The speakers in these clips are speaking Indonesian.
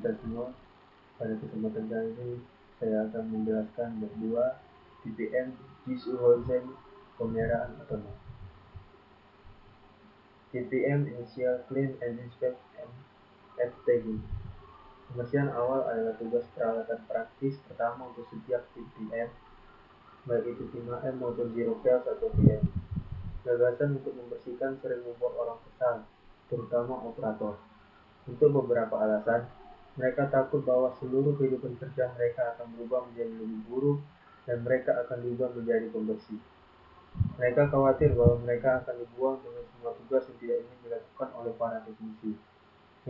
kita semua. Pada kesempatan kali ini saya akan menjelaskan bab 2 TPM Gießhuisen pemeliharaan otonom. TPM Initial Clean and Inspect and Tagging. Pembersihan awal adalah tugas peralatan praktis pertama untuk setiap TPM, baik itu tim AM maupun Zero Chaos atau PM. Gagasan untuk membersihkan sering membuat orang kesal, terutama operator. Untuk beberapa alasan, mereka takut bahwa seluruh kehidupan kerja mereka akan berubah menjadi lebih buruk dan mereka akan diubah menjadi pembersih. Mereka khawatir bahwa mereka akan dibuang dengan semua tugas yang tidak ingin dilakukan oleh para teknisi.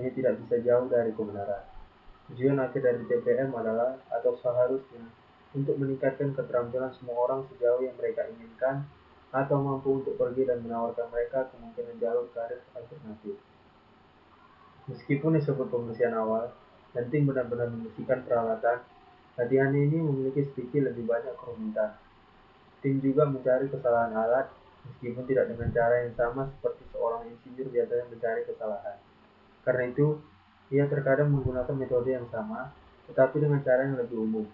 Ini tidak bisa jauh dari kebenaran. Tujuan akhir dari TPM adalah, atau seharusnya, untuk meningkatkan keterampilan semua orang sejauh yang mereka inginkan, atau mampu untuk pergi dan menawarkan mereka kemungkinan jalur karir alternatif. Meskipun disebut pembersihan awal, dan tim benar-benar membersihkan peralatan, latihan ini memiliki sedikit lebih banyak kerumitan. Tim juga mencari kesalahan alat, meskipun tidak dengan cara yang sama seperti seorang insinyur biasanya mencari kesalahan. Karena itu, ia terkadang menggunakan metode yang sama, tetapi dengan cara yang lebih umum.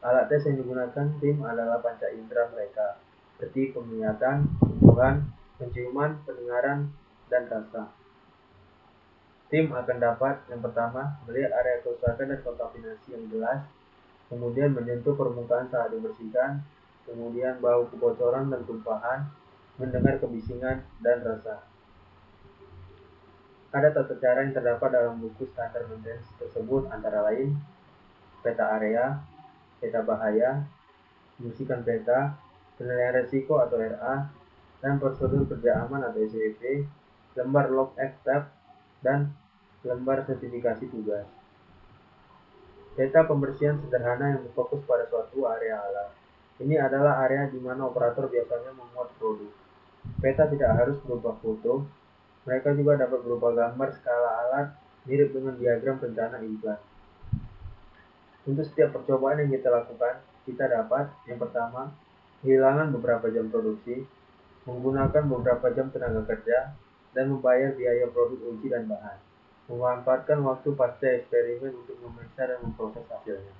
Alat tes yang digunakan tim adalah panca indera mereka, seperti penglihatan, sentuhan, penciuman, pendengaran, dan rasa. Tim akan dapat, yang pertama, melihat area kerusakan dan kontaminasi yang jelas, kemudian menyentuh permukaan saat dibersihkan, kemudian bau kebocoran dan tumpahan, mendengar kebisingan, dan rasa. Ada tata cara yang terdapat dalam buku standar maintenance tersebut antara lain peta area, peta bahaya, membersihkan peta, penilaian resiko atau RA, dan prosedur kerja aman atau SWP, lembar log tab, dan lembar sertifikasi tugas. Peta pembersihan sederhana yang berfokus pada suatu area alat. Ini adalah area di mana operator biasanya memuat produk. Peta tidak harus berupa foto, mereka juga dapat berupa gambar skala alat mirip dengan diagram rencana iklan. Untuk setiap percobaan yang kita lakukan, kita dapat, yang pertama, kehilangan beberapa jam produksi, menggunakan beberapa jam tenaga kerja, dan membayar biaya produk uji dan bahan. Memanfaatkan waktu pasca eksperimen untuk memeriksa dan memproses hasilnya.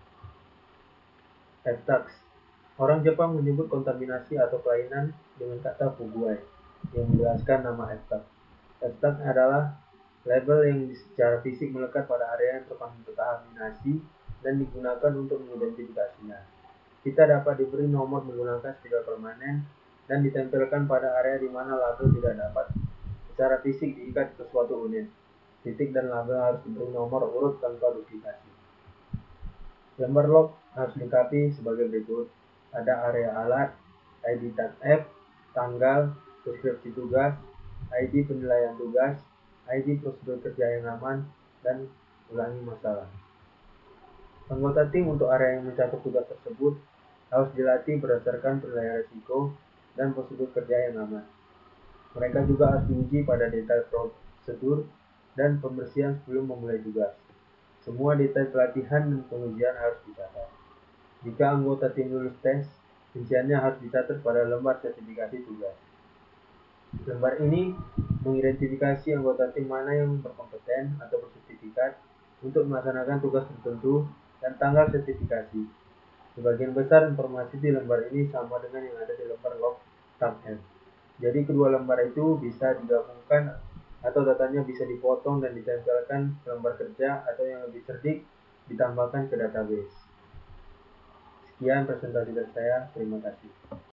F-tax. Orang Jepang menyebut kontaminasi atau kelainan dengan kata fuguai, yang menjelaskan nama F-tax. F-tax adalah label yang secara fisik melekat pada area yang terkontaminasi dan digunakan untuk mengidentifikasinya. Kita dapat diberi nomor menggunakan stiker permanen dan ditempelkan pada area di mana label tidak dapat secara fisik diikat ke suatu unit. Titik dan label harus diberi nomor urut tanpa duplikasi. Lembar log harus dilengkapi sebagai berikut. Ada area alat, ID tag F, tanggal, deskripsi tugas, ID penilaian tugas, ID prosedur kerja yang aman, dan ulangi masalah. Anggota tim untuk area yang mencakup tugas tersebut harus dilatih berdasarkan penilaian risiko dan prosedur kerja yang aman. Mereka juga harus diuji pada detail prosedur dan pembersihan sebelum memulai tugas. Semua detail pelatihan dan pengujian harus dicatat. Jika anggota tim lulus tes, rinciannya harus dicatat pada lembar sertifikasi tugas. Lembar ini mengidentifikasi anggota tim mana yang berkompeten atau bersertifikat untuk melaksanakan tugas tertentu dan tanggal sertifikasi. Sebagian besar informasi di lembar ini sama dengan yang ada di lembar log tab F. Jadi kedua lembar itu bisa digabungkan atau datanya bisa dipotong dan ditempelkan ke lembar kerja atau yang lebih cerdik ditambahkan ke database. Sekian presentasi dari saya, terima kasih.